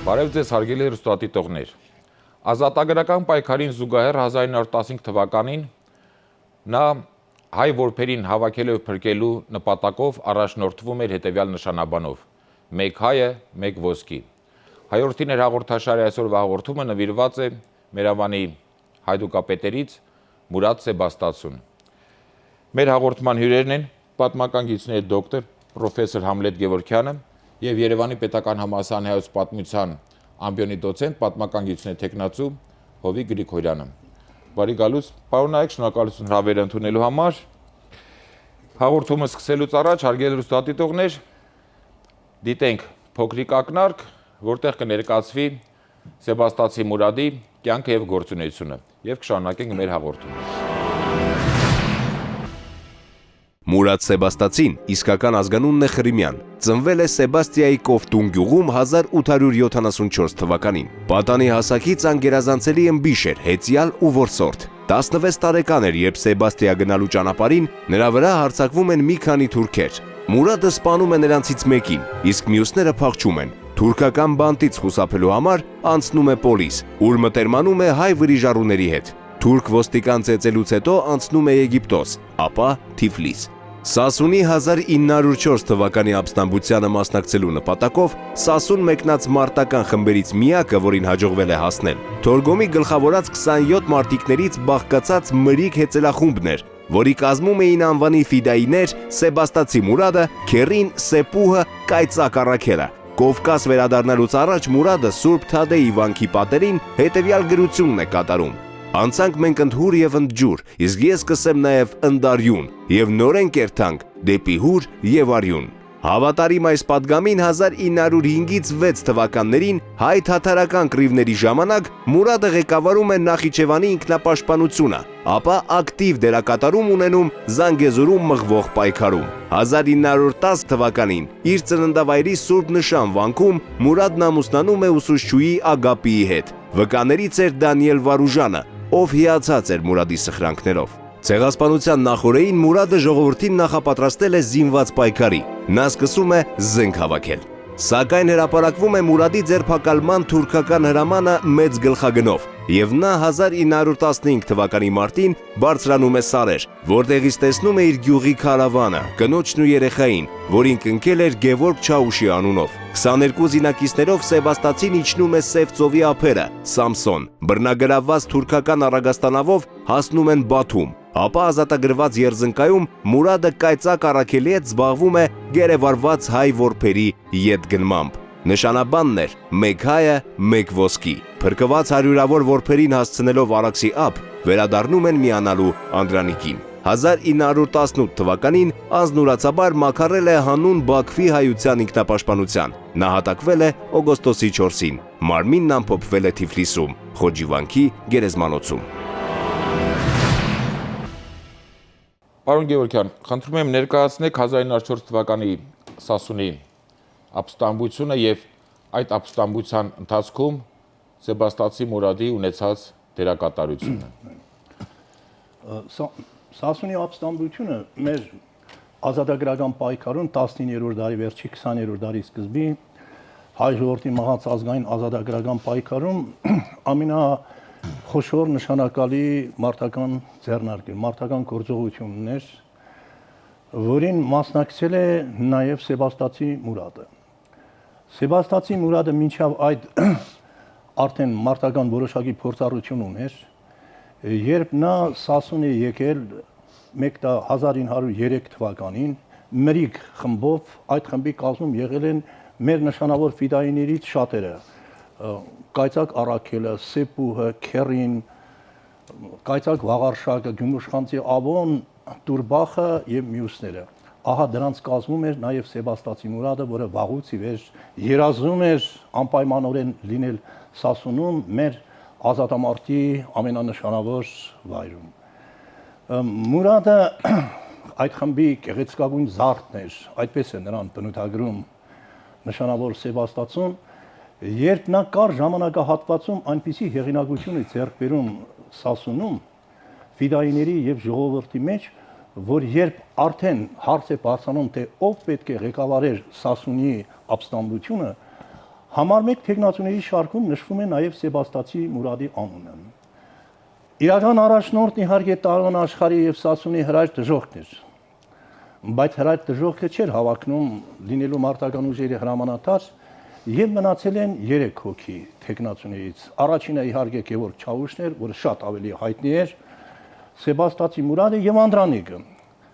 Բարև ձեզ հարգելի հեռուստատիտողներ։ Ազատագրական պայքարին զուգահեռ 1915 թվականին նա հայ որբերին հավաքելով փրկելու նպատակով առաջնորդվում էր հետևյալ նշանաբանով. մեկ հայը, մեկ ոսկի։ Հայորդիներ հաղորդաշարի այսօրվա հաղորդումը նվիրված է մեր ավանի հայդուկապետերից Մուրադ Սեբաստացուն։ Մեր հաղորդման հյուրերն են պատմական գիծների դոկտոր պրոֆեսոր Համլետ Գևորգյանը եւ Երևանի Պետական համալսարանի հայոց պատմության ամբիոնի դոցենտ պատմական գիծների տեխնացու Հովիկ Գրիգորյանը։ Բարի գալուց, պարոն Նայեք, շնորհակալություն հրավերը ընդունելու համար։ Հաղորդումը սկսելուց առաջ հարգելի հեռուստատիտողներ, դիտենք փոքրիկ ակնարկ, որտեղ կներկայացվի Սեբաստացի Մուրադի կյանքը եւ գործունեությունը, եւ կշարունակենք մեր հաղորդումը։ Մուրադ Սեբաստացին իսկական ազգանունն է Խրիմյան։ Ծնվել է Սեբաստիայի Կովտուն գյուղում 1874 թվականին։ Պատանի հասակից անգերազանցելի ըմբիշ էր, հեծյալ ու որսորդ։ 16 տարեկան էր, երբ Սեբաստիա գնալու ճանապարհին նրա վրա հարձակվում են մի քանի թուրքեր։ Մուրադը սպանում է նրանցից մեկին, իսկ մյուսները փախչում են։ Թուրքական բանտից խուսափելու համար անցնում է Պոլիս, ուր մտերմանում է հայ վրիժառուների հետ։ Թուրք ոստիկան ծեծելուց հետո անցնում է Եգիպտոս, ապա Թիֆլիս։ Սասունի 1904 թվականի ապստամբությանը մասնակցելու նպատակով Սասուն մեկնած մարտական խմբերից միակը, որին հաջողվել է հասնել, Թորգոմի գլխավորած 27 մարտիկներից բաղկացած մրիկ հեծելախումբն էր, որի կազմում էին անվանի ֆիդայիներ Սեբաստացի Մուրադը, Քերին, Սեպուհը, Կայծակ Առաքելը։ Կովկաս վերադառնալուց առաջ Մուրադը Սուրբ Թադեի վանքի պատերին հետևյալ գրությունն է կատարում. Անցանք մենք ընդհուր եւ ընդջուր, իսկ ես կսեմ նաեւ ընդարյուն, եւ նորեն կերթանք դեպի հուր եւ արյուն։ Հավատարիմ այս պատգամին 1905-ից 6 թվականներին հայ-թաթարական կռիվների ժամանակ Մուրադը ղեկավարում է Նախիջևանի ինքնապաշտպանությունը, ապա ակտիվ դերակատարում ունենում Զանգեզուրում մղվող պայքարում։ 1910 թվականին իր ծննդավայրի Սուրբ Նշան վանքում Մուրադն ամուսնանում է ուսուցչուհի Ագապիի հետ։ Վկաներից էր Դանիել Վարուժանը, ով հիացած էր Մուրադի սխրանքներով։ Ցեղասպանության նախօրեին Մուրադը ժողովրդին նախապատրաստել է զինված պայքարի։ Նա սկսում է զենք հավաքել։ Սակայն հրապարակվում է Մուրադի ձերբակալման թուրքական հրամանը մեծ գլխագնով, եւ նա 1915 թվականի մարտին բարձրանում է Սարեր, որտեղից տեսնում է իր գյուղի քարավանը, կնոջն ու երեխային, որին կնքել էր Գևորգ Չաուշի անունով։ 22 զինակիցներով Սեբաստացին իջնում է Սև ծովի ափերը, Սամսոն, բռնագրավված թուրքական առագաստանավով հասնում են Բաթում, ապա ազատագրված Երզնկայում Մուրադը Կայծակ Առաքելի հետ զբաղվում է գերեվարված հայ որբերի ետգնմամբ։ Նշանաբանն էր մեկ հայը, մեկ ոսկի։ Փրկված հարյուրավոր որբերին հասցնելով Արաքսի ափ, վերադառնում են միանալու Անդրանիկին։ 1918 թվականին անznուրացաբար մաքարել է հանուն Բաքվի հայության ինքնապաշտպանության։ Նահատակվել է օգոստոսի 4-ին։ Մարմինն ամփոփվել է Թիֆլիսում, Խոջիվանքի գերեզմանոցում։ Պարոն Գևորգյան, խնդրում եմ ներկայացնեք 1904 թվականի Սասունի ապստամբությունը եւ այդ ապստամբության ընթացքում Սեբաստացի Մուրադի ունեցած դերակատարությունը։ Սասունի ապստամբությունը մեր ազատագրական պայքարում 19-րդ դարի վերջի 20-րդ դարի սկզբի հայ ժողովրդի մահաց ազգային ազատագրական պայքարում ամենախոշոր նշանակալի մարտական ձեռնարկը, մարտական գործողությունն էր, որին մասնակցել է նաև Սեբաստացի Մուրադը։ Սեբաստացի Մուրադը մինչև այդ արդեն մարտական որոշակի փորձառություն ուներ, երբ նա Սասուն է եկել 1903 թվականին մրիկ խմբով, այդ խմբի կազմում եղել են մեր նշանավոր ֆիդայիներից շատերը, Կայծակ Առաքելը, Սեպուհը, Քերին, Կայծակ Վաղարշակը, Գյումուշխանցի Ավոն, Տուրբախը եւ մյուսները։ Ահա դրանց կազմում էր նաև Սեբաստացի Մուրադը, որը վաղուց ի վեր երազում էր անպայմանորեն լինել Սասունում մեր ազատամարտի ամենանշանավոր վայրում։ Մուրադը այդ խմբի գեղեցկագույն զարդն էր, այդպես է նրան բնութագրում նշանավոր Սեբաստացուն, երբ նա կար ժամանակահատվածում այնպիսի հեղինակություն է ձեռք բերում Սասունում, ֆիդայիների եւ ժողովրդի մեջ, որ երբ արդեն հարց է բարձրանում, թե ով պետք է ղեկավարեր Սասունի ապստամբությունը, Համար 1 թեկնածուների շարքում նշվում է նաև Սեբաստացի Մուրադի անունը։ Իրական առաջնորդն իհարկե Տարվան Աշխարհի եւ Սասունի հրայր դժոխքն էր, բայց հրայր դժոխքը չէր հավակնում լինելու մարտական ուժերի հրամանատար եւ մնացել են 3 հոգի թեկնածուներից։ Առաջինը իհարկե Գևորգ Չավուշն էր, որը շատ ավելի հայտնի էր, Սեբաստացի Մուրադը եւ Անդրանիկը։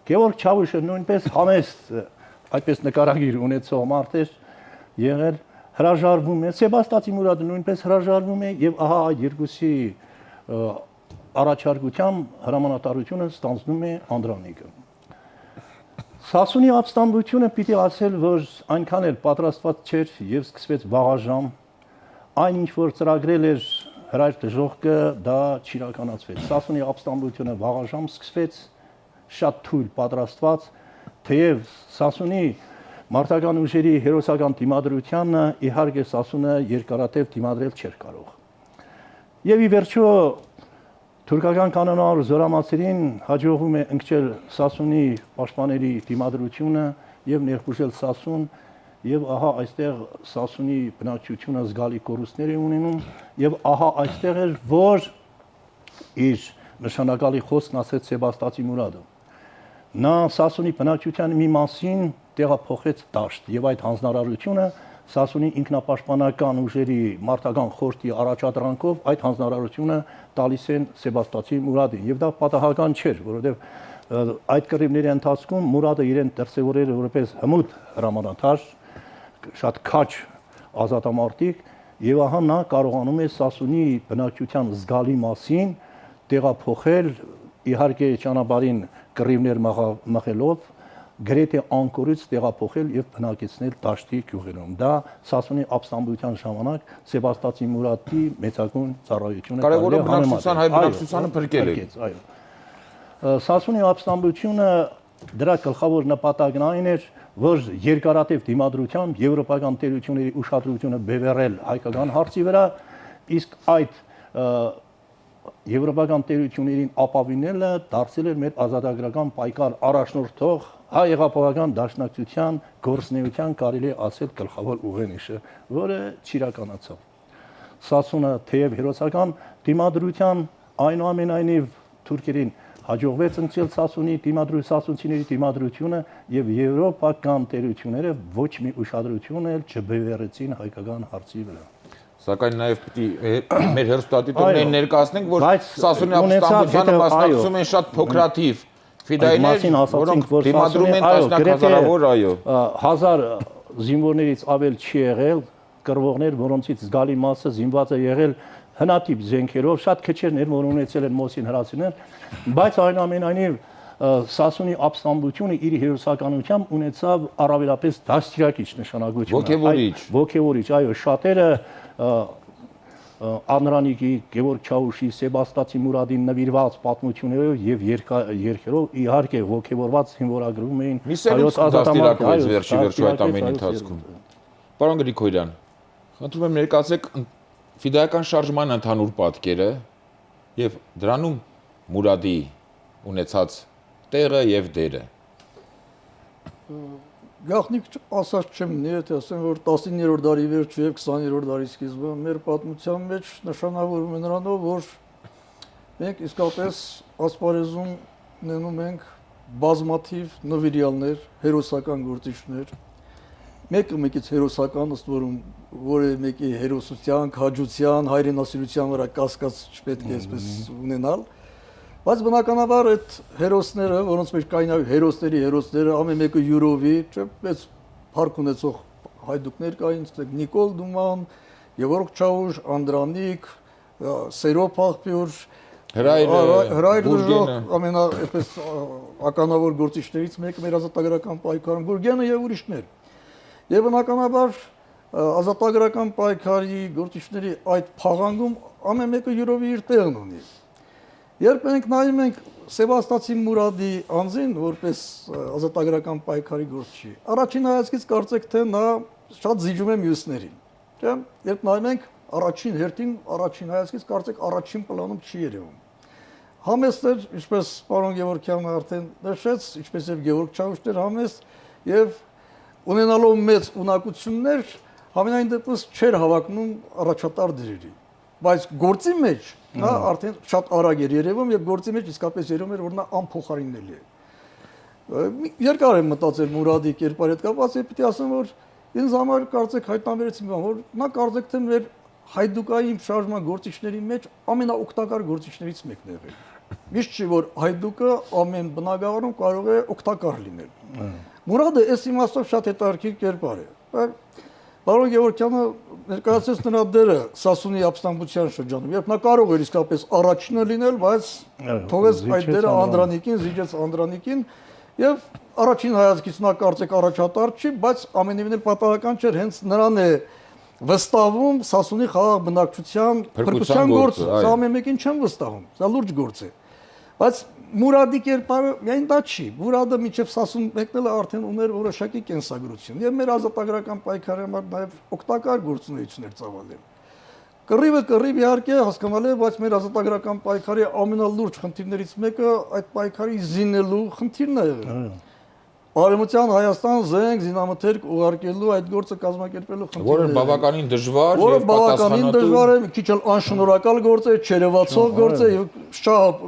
Գևորգ Չավուշը նույնպես համեստ, այդպես նկարագիր ունեցող մարդ էր եղել, հրաժարվում է, Սեբաստացի Մուրադը նույնպես հրաժարվում է եւ ահա այդ երկուսի առաջարկությամբ հրամանատարությունը ստանձնում է Անդրանիկը։ Սասունի ապստամբությունը պիտի ասել, որ այնքան էլ պատրաստված չէր եւ սկսվեց վաղաժամ, այն ինչ որ ծրագրել էր հրայր դժոխքը, դա չիրականացվեց։ Սասունի ապստամբությունը վաղաժամ սկսվեց, շատ թույլ պատրաստված, թեև Սասունի մարտական ուժերի հերոսական դիմադրությանը իհարկե Սասունը երկարատև դիմադրել չէր կարող։ Եվ ի վերջո թուրքական կանոնավոր զորամասերին հաջողվում է ընկճել Սասունի պաշտպանների դիմադրությունը եւ ներխուժել Սասուն եւ ահա այստեղ Սասունի բնակչությունը զգալի կորուստներ է ունենում եւ ահա այստեղ էր որ իր նշանակալի խոսքն ասեց Սեբաստացի Մուրադը։ Նա Սասունի բնակչության մի մասին տեղափոխեց դաշտ եւ այդ հանձնարարությունը Սասունի ինքնապաշտպանական ուժերի մարտական խորհրդի առաջադրանքով այդ հանձնարարությունը տալիս են Սեբաստացի Մուրադին եւ դա պատահական չէր, որովհետեւ այդ կռիվների ընթացքում Մուրադը իրեն դրսևորել է որպես հմուտ հրամանատար, շատ քաջ ազատամարտիկ եւ ահա նա կարողանում է Սասունի բնակչության զգալի մասին տեղափոխել իհարկե ճանապարհին կռիվներ մղելով գրեթե անկորից տեղափոխել եւ բնակեցնել դաշտի գյուղերում։ Դա Սասունի ապստամբության ժամանակ Սեբաստացի Մուրադի մեծագույն ծառայությունը կարևորը բնակչության հայ բնակչությանը փրկել է։ Այո։ Սասունի ապստամբությունը դրա գլխավոր նպատակն այն էր, որ երկարատև դիմադրությամբ եվրոպական տերությունների ուշադրությունը բևեռել հայկական հարցի վրա, իսկ այդ եվրոպական տերություններին ապավինելը դարձել էր մեր ազատագրական պայքար առաջնորդող հայ հեղափոխական դաշնակցության գործնեության կարելի է ասել գլխավոր ուղենիշը, որը չիրականացավ։ Սասունը թեև հերոսական դիմադրության այնուամենայնիվ թուրքերին հաջողվեց ընկճել սասունցիների դիմադրությունը եւ եվրոպական տերությունները ոչ մի ուշադրություն էլ չբևեռեցին հայկական հարցի վրա։ Սակայն նաև պիտի մեր հերոստատիտողներին ներկայացնենք, որ Սասունի ապստամբությանը մասնակցում են շատ փոքրաթիվ ֆիդայներ, որոնք դիմադրում են տասնյակ հազարավոր, այո։ 1000 զինվորներից ավել չի եղել, կռվողներ, որոնցից զգալի մասը զինված է եղել հնատիպ զենքերով, շատ քչերներ, որ ունեցել են Մոսին հրացիներ, բայց այնուամենայնիվ Սասունի ապստամբությունը իր հերոսականությամբ ունեցավ առավելապես դաստիարակիչ նշանակություն։ Ոգևորիչ, այո, շատերը Անդրանիկի, Գևորգ Չավուշի, Սեբաստացի Մուրադին նվիրված պատմություններով եւ երգերով իհարկե ոգևորված զինվորագրում էին հայոց ազատամարտիկներից վերջի այդ ամենի ընթացքում։ Պարոն Գրիգորյան, խնդրում եմ ներկայացեք ֆիդայական շարժման ընդհանուր պատկերը եւ դրանում Մուրադի ունեցած տեղը եւ դերը։ Գաղտնիք ասած չեմ, եթե ասեմ, որ 19-րդ դարի վերջը եւ 20-րդ դարի սկիզբը մեր պատմության մեջ նշանավորում է նրանով, որ մենք իսկապես ասպարեզում ունենում ենք բազմաթիվ նվիրյալներ, հերոսական գործիչներ, մեկից հերոսական, ըստ որում որևէ մեկի հերոսության, քաջության, հայրենասիրության վրա կասկած չպետք է այսպես ունենալ, բայց բնականաբար այդ հերոսները, որոնց մեջ կային հերոսները, ամեն մեկը յուրովի, բայց փառք ունեցող հայդուկներ կային, Նիկոլ Դուման, Գևորգ Չավուշ, Անդրանիկ, Սերոբ Աղբյուր, Հրայր դժոխք, ամենաայդպես ականավոր գործիչներից մեկը մեր ազատագրական պայքարում, Գուրգենը եւ ուրիշներ։ Եվ բնականաբար ազատագրական պայքարի գործիչների այդ փաղանգում ամեն մեկը յուրովի իր տեղն ունի։ Երբ մենք նայում ենք Սեբաստացի Մուրադի անձին որպես ազատագրական պայքարի գործիչ, առաջին հայացքից կարծեք թե նա շատ զիջում է մյուսներին, չէ՞։ Երբ նայում ենք առաջին հերթին, առաջին հայացքից կարծեք առաջին պլանում չի երևում։ Համեստ էր, ինչպես պարոն Գևորգյանը արդեն նշեց, ինչպես եւ Գևորգ Չավուշն էր համեստ եւ ունենալով մեծ ունակություններ Համենայն դեպս չէր հավակնում առաջատար դերերի, բայց գործի մեջ նա արդեն շատ արագ էր երևում եւ գործի մեջ իսկապես երևում էր, որ նա անփոխարինելի է։ Երկար եմ մտածել Մուրադի կերպարի հետ կապված, եւ պիտի ասեմ, որ ինձ համար կարծեք հայտնաբերեց մի բան, որ նա կարծեք թե մեր հայդուկային շարժման գործիչների մեջ ամենաօգտակար գործիչներից մեկն է եղել։ Միշտ չի որ հայդուկը ամեն բնակավարում կարող է օգտակար լինել։ Մուրադը այս իմաստով շատ հետաքրքիր կերպար է։ Պարոն Գևորգյանը ներկայացրեց նրա դերը Սասունի ապստամբության շրջանում, երբ նա կարող էր իսկապես առաջինը լինել, բայց թողեց այդ դերը Անդրանիկին, զիջեց Անդրանիկին եւ առաջին հայացքից նա կարծեք առաջատար չի, բայց ամենևին էլ պատահական չէր, հենց նրան է վստահում Սասունի խաղաղ բնակչության փրկության գործը։ Սա ամեն մեկին չեմ վստահում, սա լուրջ գործ է։ Բայց Մուրադի կերպարը միայն դա չի։ Մուրադը միջև Սասուն մեկնելը արդեն ուներ որոշակի կենսագրություն եւ մեր ազատագրական պայքարի համար նաեւ օգտակար գործունեություններ ծավալել։ Կռիվ իհարկե հասկանալի է, բայց մեր ազատագրական պայքարի ամենալուրջ խնդիրներից մեկը այդ պայքարի զինելու խնդիրն է եղել։ Արևմտյան Հայաստան զենք զինամթերք ուղարկելու այդ գործը կազմակերպելու խնդիրը։ Որը բավականին դժվար եւ բավականին դժվար է, քիչ էլ անշնորհակալ գործ է, չերևացող գործ է եւ շատ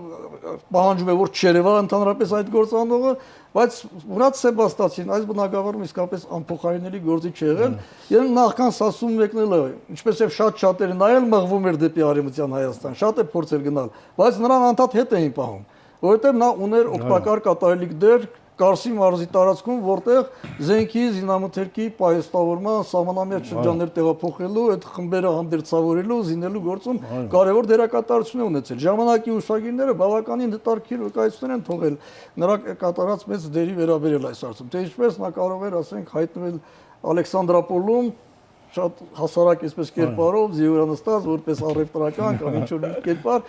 պահանջում է որ չերևա ընդհանրապես այդ գործ անողը, բայց Մուրադ Սեբաստացին այս բնակավարում իսկապես անփոխարինելի գործի չեղել, եւ նախքան Սասուն մեկնելը, ինչպես եւ շատ շատերը նայել մղվում էր դեպի Արևմտյան Հայաստան, շատ է փորձել գնալ, բայց նրան անդադ հետ էին պահում, որովհետեւ նա ուներ օգտակար կատարելիք դեր Կարսի մարզի տարածքում, որտեղ զենքի, զինամթերքի պահեստավորման, սահմանամերձ շրջաններ տեղափոխելու, այդ խմբերը հանդերձավորելու, զինելու գործում կարևոր դերակատարություն է ունեցել։ Ժամանակի ուշագիրները բավականին հետաքրքիր վկայություններ են թողել նրա կատարած մեծ դերի վերաբերել այս հարցում։ Թե ինչպես նա կարող էր, ասենք, հայտնվել Ալեքսանդրապոլում շատ հասարակ այսպես կերպարով, զիուրանստած, որպես առևտրական կամ ինչ-որ կերպար,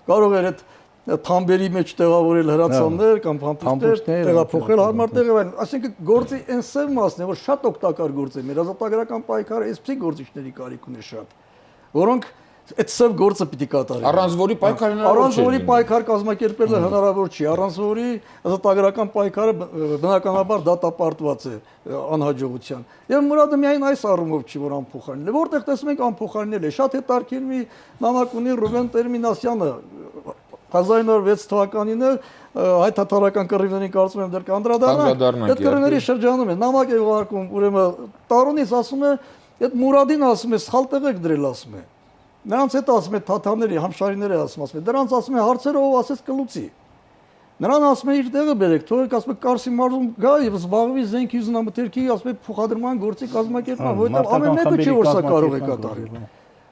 կարող էր այդ թամբերի մեջ տեղավորել հրացաններ կամ փամփուշտներ տեղափոխել հարմար տեղեր, այսինքն գործի այն սև մասն է, որ շատ օգտակար գործ է։ Մեր ազատագրական պայքարը այսպիսի գործիչների կարիք ունի շատ, որոնք այդ սև գործը պիտի կատարեն։ Առանց որի պայքար առանց որի պայքար կազմակերպելը հնարավոր չի, առանց որի ազատագրական պայքարը բնականաբար դատապարտված է անհաջողության։ Եվ Մուրադը միայն այս առումով չի, որ անփոխարինել է, որտեղ տեսնում ենք անփոխարինել է։ Շատ հետաքրքիր մի նամակ ունի Ռուբեն Տերմինասյանը 1906 թվականին հայ-թաթարական կռիվներին կարծում եմ դեռ կանդրադառնանք։ Այդ կռիվների շրջանում է նամակ է ուղարկում, ուրեմն Տարոնից ասում է, այդ Մուրադին ասում է, սխալ տեղ եք դրել, ասում է։ Նրանց հետ ասում է թաթարների, համշարիների ասում է, դրանց ասում է հարցերը ով ասեց կլուծի։ Նրան ասում է իր տեղը բերեք, թողեք ասում է Կարսի մարզում գա եւ զբաղվի զենքի զինամթերքի ասում է փոխադրման գործի կազմակերպման, որովհետեւ ամեն մեկը չի որ սա կարող է կատարել։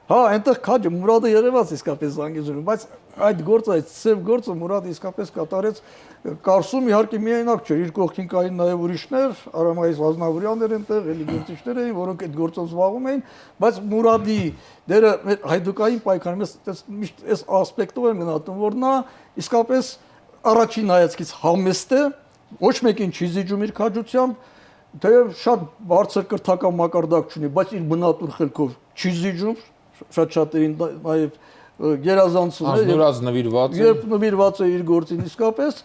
Հա, այնտեղ քաջը Մուրադը երևաց իսկապես Զանգեզուրում, բայց այդ գործը, այդ սև գործը Մուրադը իսկապես կատարեց Կարսում, իհարկե միայնակ չէր, իր կողքին կային նաև ուրիշներ, Արամայիս Ազնավուրյաններ այնտեղ, էլի գործիչներ էին, որոնք այդ գործով զբաղվում էին, բայց Մուրադի դերը մեր հայդուկային պայքարում միշտ այս ասպեկտով եմ գնահատում, որ նա իսկապես առաջին հայացքից համեստ է, ոչ մեկին չի զիջում իր քաջությամբ, թեև շատ բարձր կրթական մակարդակ չունի, բայց իր բնատուր խելքով չի զիջում, շատ-շատերին նաև գերազանցում է, անznուրած նվիրված է, երբ նվիրված է իր գործին իսկապես,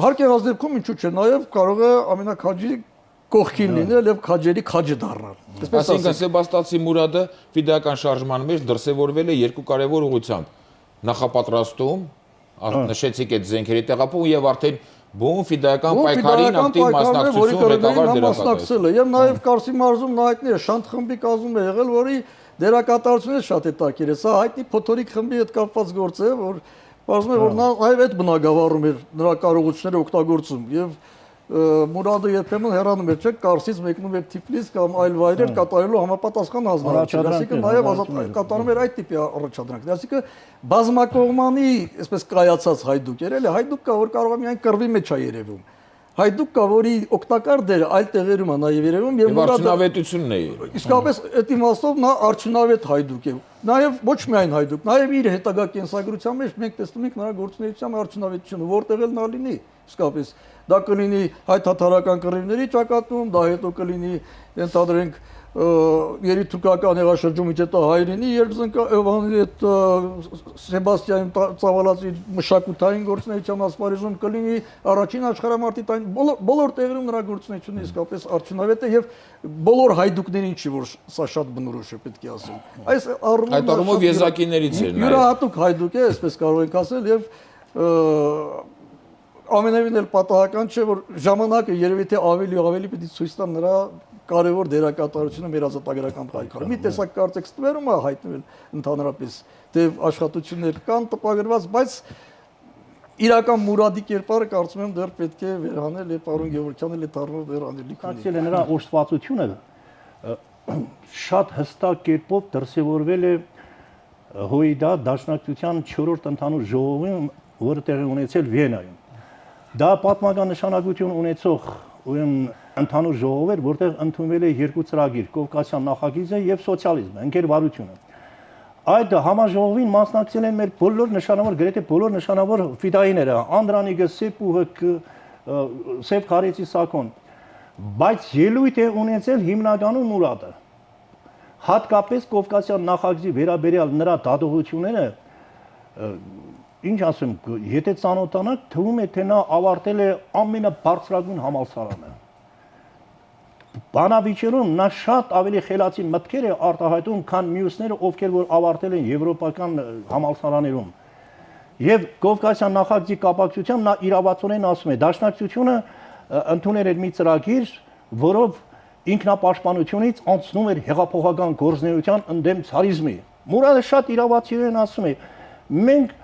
հարկ եղած դեպքում ինչու՞ չէ, նաև կարող է ամենակաջի կողքին լինել եւ քաջերի քաջը դառնալ։ Այսինքն Սեբաստացի Մուրադը ֆիդայական շարժման մեջ դրսևորվել է երկու կարևոր ուղղությամբ՝ նախապատրաստում, նշեցիք այդ զենքերի տեղափոխում եւ արդեն բուն ֆիդայական պայքարին ակտիվ մասնակցություն ղեկավար դերակատարել։ Եվ նաև Կարսի մարզում հայտնի է Շանթ խմբի կազմում է եղել, որի դերակատարությունը շատ հետաքրքիր է։ Սա հայտնի Փոթորիկ խմբի հետ կապված գործ է, որ ասում է որ նա այլ այդ բնակավարում էր նրա կարողությունները օգտագործում եւ Մուրադը երբեմն հեռանում էր, չէ՞, Կարսից մեկնում էր Թիֆլիս կամ այլ վայրեր կատարելու համապատասխան հանձնարարություն, այսինքն նաև կատարում էր այդ տիպի առաջադրանքներ, այսինքն բազմակողմանի, այսպես կայացած հայդուկ էր, էլի հայդուկ կա, որ կարող է միայն կռվի մեջ է երևում։ Հայդուկ կա, որի օգտակար դերը այլ տեղերում է նաև երևում եւ արդյունավետությունն է։ Իսկապես այդ իմաստով նա արդյունավետ հայդուկ է։ Նաև ոչ միայն հայդուկ, նաև իր հետագա կենսագրության մեջ մենք տեսնում ենք նրա գործունեության արդյունավետությունը, որտեղ էլ նա լինի, իսկապես դա կլինի հայ-թաթարական կռիվների ճակատում, դա հետո կլինի ընդհանրենք երիտուրկական հեղաշրջումից հետո հայրենի երկզնկա Էվանի հետ Սեբաստիան ծավալածի մշակութային գործունեության ասպարեզում կլինի առաջին աշխարհամարտի բոլոր տեղերում նրա գործունեությունը իսկապես արդյունավետ է եւ բոլոր հայդուկներին չի որ սա շատ բնորոշ է պետք է ասել։ Այս առումով եզակիներից էր յուրահատուկ հայդուկ է, այսպես կարող ենք ասել եւ ամենևին էլ պատահական չէ որ ժամանակը երևի թե ավելի պիտի ցույց տա նրա կարևոր դերակատարությունը մեր ազատագրական պայքարում։ Մի տեսակ կարծեք ստվերում է հայտնվել ընդհանրապես դեպ աշխատություններ կան տպագրված, բայց իրական մուրադի կերպարը կարծում եմ դեռ պետք է վերանել եւ պարոն Գևորգյանը էլ դառնալ վերանելիք։ Կարծել է նրա օժտվածությունը շատ հստակ կերպով դրսևորվել է ՀՅԴ դաշնակցության 4-րդ ընդհանուր ժողովում, որը տեղի ունեցել Վիեննայում։ Դա պատմական նշանակություն ունեցող ընդհանուր ժողով էր, որտեղ ընդունվել է երկու ծրագիր՝ Կովկասյան նախագիծը եւ սոցիալիզմը, ընկերվարությունը։ Այդ համաժողովին մասնակցել են մեր բոլոր նշանավոր, գրեթե բոլոր նշանավոր ֆիդայիները, Անդրանիկը, Սեպուհը, Սև Քարեցի Սակոն, բայց ելույթ է ունեցել հիմնականում Մուրադը։ Հատկապես Կովկասյան նախագծի վերաբերյալ նրա դատողությունները, ինչ ասեմ, եթե ծանոթանաք, թվում է թե նա ավարտել է ամենաբարձրագույն համալսարանը։ Բանավիճերում նա շատ ավելի խելացի մտքեր է արտահայտում, քան մյուսները, ովքեր որ ավարտել են եվրոպական համալսարաներում։ Եվ Կովկասյան նախագծի կապակցությամբ նա իրավացորեն ասում է, դաշնակցությունը ընդունել էր մի ծրագիր, որով ինքնապաշտպանությունից անցնում էր հեղափոխական գործունեության ընդդեմ ցարիզմի։ Մուրադը շատ իրավացիորեն ասում է, մենք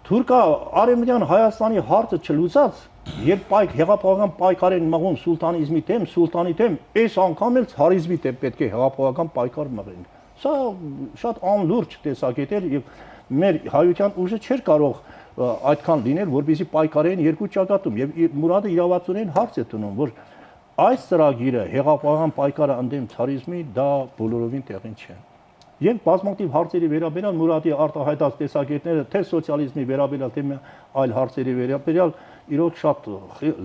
թուրքա-արևմտյան Հայաստանի հարցը չլուծած, երբ հեղափոխական պայքար են մղում սուլտանիզմի դեմ, սուլտանի դեմ, այս անգամ էլ ցարիզմի դեմ պետք է հեղափոխական պայքար մղենք։ Սա շատ անլուրջ տեսակետ էր եւ մեր հայության ուժը չէր կարող այդքան լինել, որպեսզի պայքարեն երկու ճակատում եւ Մուրադը իրավացորեն հարց է տնում, որ այս ծրագիրը հեղափոխական պայքարը ընդդեմ ցարիզմի դա բոլորովին տեղին չէ։ Եվ բազմաթիվ հարցերի վերաբերյալ Մուրադի արտահայտած տեսակետները թե սոցիալիզմի վերաբերյալ, թե այլ հարցերի վերաբերյալ իրոք շատ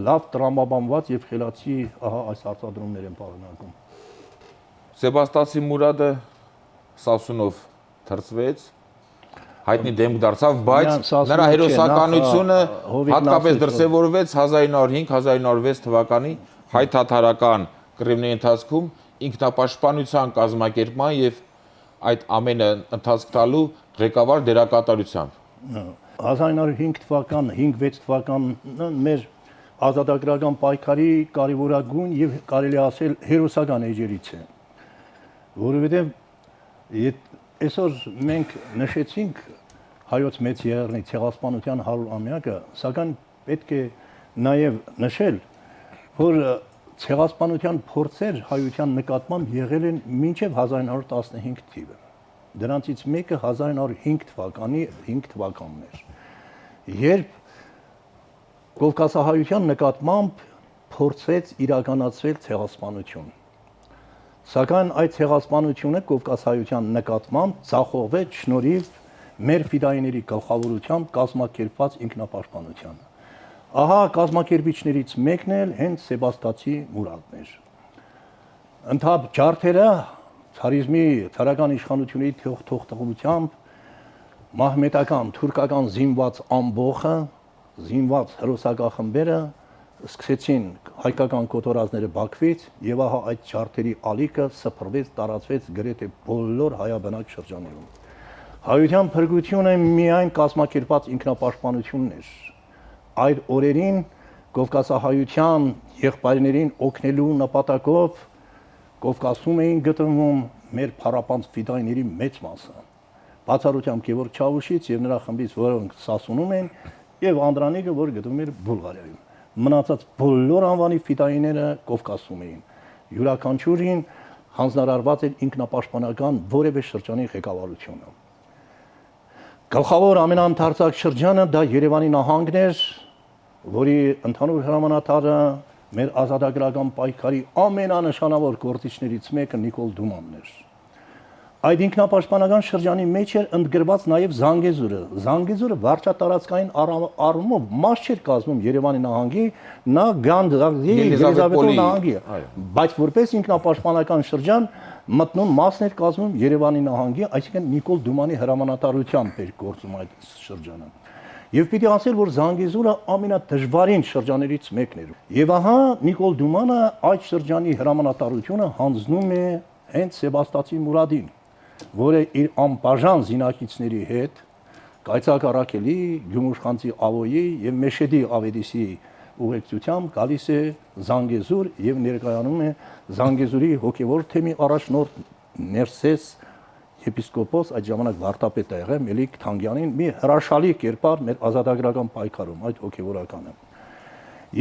լավ տրամաբանված եւ խելացի այս արտադրումներ են պարունակում։ Սեբաստիացի Մուրադը Սասունով թրծվեց, հայտնի դեմք դարձավ, բայց նրա հերոսականությունը հատկապես դրսևորվեց 1905-1906 թվականի հայ-թաթարական կռիվների ընթացքում ինքնապաշտպանության կազմակերպման եւ այդ ամենը ընթացք տալու ղեկավար դերակատարությամբ։ 1905 թվական, 5-6 թվականն մեր ազատագրական պայքարի կարևորագույն եւ կարելի ասել հերոսական էջերից է, որովհետեւ այսօր մենք նշեցինք հայոց մեծ եղեռնի ցեղասպանության 100-ամյակը, սակայն պետք է նաեւ նշել, որ ցեղասպանության փորձեր հայության նկատմամբ եղել են մինչև 1915 թիվը։ Դրանցից մեկը 1905 թվականի 5 թվականն էր, երբ Կովկասահայության նկատմամբ փորձեց իրականացվել ցեղասպանություն։ Սակայն այդ ցեղասպանությունը Կովկասահայության նկատմամբ ցախողվեց շնորհիվ մեր ֆիդայիների գլխավորությամբ կազմակերպված ինքնապաշտպանության։ Ահա կազմակերպիչներից մեկն էլ հենց Սեբաստիացի Մուրադն էր։ Ընդհանուր ջարդերը ցարիզմի ցարական իշխանությունների թողտղությամբ մահմետական թուրքական զինված ամբոխը, զինված հրոսակախմբերը սկսեցին հայկական կոտորածները Բաքվից եւ ահա այդ ջարդերի ալիքը սփռվեց, տարածվեց գրեթե բոլոր հայաբնակ շրջաններում։ Հայության փրկությունը միայն կազմակերպած ինքնապաշտպանությունն էր։ Այդ օրերին Կովկասահայության եղբայրներին օգնելու նպատակով Կովկասում էին գտնվում մեր փառապանծ ֆիդայիների մեծ մասը։ Բացառությամբ Գևորգ Չավուշից եւ նրա խմբից, որոնք Սասունում են, եւ Անդրանիկը, որ գտնվում էր Բուլղարիայում։ Մնացած բոլոր անվանի ֆիդայիները Կովկասում էին։ Յուրաքանչյուրին հանձնարարված էր ինքնապաշտպանական որևէ շրջանի ղեկավարությունը։ Գլխավոր ամենաընթարցակ շրջանը դա Երևանի նահանգն էր, որի ընդհանուր հրամանատարը մեր ազատագրական պայքարի ամենանշանավոր գործիչներից մեկը Նիկոլ Դումանն էր։ Այդ ինքնապաշտպանական շրջանի մեջ էր ընդգրված նաև Զանգեզուրը։ Զանգեզուրը վարչատարածքային առումով մաս չէր կազմում Երևանի նահանգի, նա Գանդի Ելիզավետպոլի նահանգի, բայց որպես ինքնապաշտպանական շրջան մտնում մասն էր կազմում Երևանի նահանգի, այսինքն Նիկոլ Դումանի հրամանատարությամբ էր գործում այդ շրջանը։ Եվ պիտի ասել, որ Զանգեզուրը ամենադժվարին շրջաներից մեկն էր։ Եվ ահա Նիկոլ Դումանը այդ շրջանի հրամանատարությունը հանձնում է հենց Սեբաստացի Մուրադին, որը իր անբաժան զինակիցների հետ Կայծակ Արաքելի, Գյումուշ-Խանձի Ավոյի եւ Մեշեդի Ավետիսի ուղեկցությամբ գալիս է Զանգեզուր եւ ներկայանում է Զանգեզուրի հոգեվոր թեմի առաջնորդ Ներսես եպիսկոպոս, այդ ժամանակ վարդապետ է եղել Մելիք Թանգյանին, մի հրաշալի կերպար մեր ազատագրական պայքարում, այդ հոգեվորականը։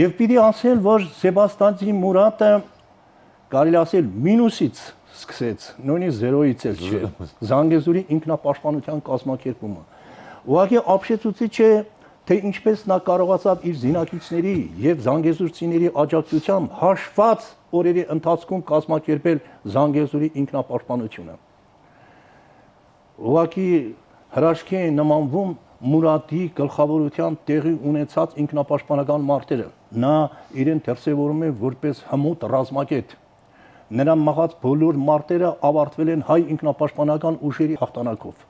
Եվ պիտի ասել, որ Սեբաստացի Մուրադը կարելի ասել մինուսից սկսեց, նույնիսկ զերոյից էլ չէ, Զանգեզուրի ինքնապաշտպանության կազմակերպումը։ Ուղղակի ապշեցուցիչ է, թե ինչպես նա կարողացավ իր զինակիցների եւ զանգեզուրցիների աջակցությամբ հաշված օրերի ընթացքում կազմակերպել Զանգեզուրի ինքնապաշտպանությունը։ Ուղղակի հրաշքի է նմանվում Մուրադի գլխավորությամբ տեղի ունեցած ինքնապաշտպանական մարտերը։ Նա իրեն դրսևորում է որպես հմուտ ռազմագետ։ Նրա մղած բոլոր մարտերը ավարտվել են հայ ինքնապաշտպանական ուժերի հաղթանակով։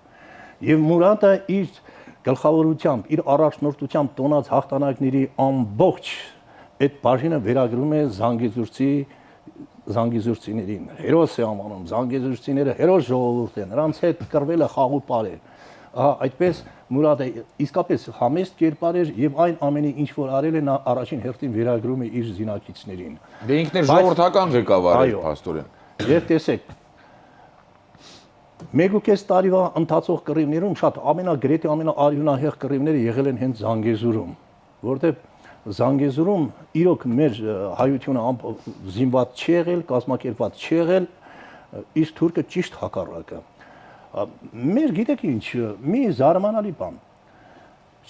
Եւ Մուրադը իր գլխավորությամբ, իր առաջնորդությամբ տոնած հաղթանակների ամբողջ այդ բաժինը վերագրում է Զանգեզուրցիներին, հերոս է անվանում, Զանգեզուրցիները հերոս ժողովուրդ են, նրանց հետ կռվել է խաղ ու պար է։ Այդպես Մուրադը իսկապես համեստ կերպար էր եւ այն ամենի ինչ որ արել է նա առաջին հերթին վերագրում է իր զինակիցներին։ Դե ինքն է ժողովրդական ղեկավար էր փաստորեն։ Եվ տեսեք, 1.5 տարվա ընթացող կռիվներում շատ գրեթե ամենաարյունահեղ կռիվները եղել են հենց Զանգեզուրում, որտեղ Զանգեզուրում իրոք մեր հայությունը զինված չի եղել, կազմակերպված չի եղել, իսկ թուրքը ճիշտ հակառակը։ Մեր գիտեք ինչ, մի զարմանալի բան։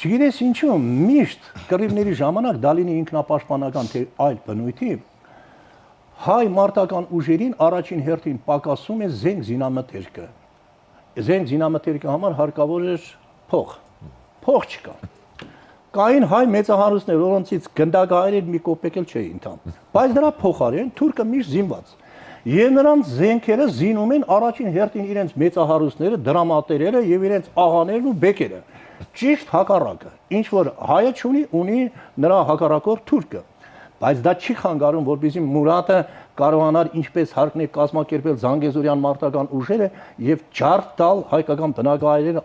Չգիտես ինչու, միշտ կռիվների ժամանակ Դալինի ինքնապաշտպանական թե այլ բնույթի հայ մարտական ուժերին առաջին հերթին պակասում է զենք զինամթերքը։ Զենք զինամթերքի համար հարկավոր էր փող չկա։ Կային հայ մեծահարուստներ, որոնցից գնդակահայեր մի կոպեկ էլ չէին տան։ Բայց դրա փոխարեն թուրքը միշտ զինված։ Եվ նրանց զենքերը զինում են առաջին հերթին իրենց մեծահարուստները, դրամատերերը եւ իրենց աղաներն ու բեկերը։ Ճիշտ հակառակը։ Ինչ որ հայը ունի, ունի նրա հակառակորդ թուրքը։ Բայց դա չի խանգարում, որպեսզի Մուրադը կարողանար ինչպես հարկն է կազմակերպել Զանգեզուրյան մարտական ուժերը եւ ջարդ տալ հայկական բնակավայրերը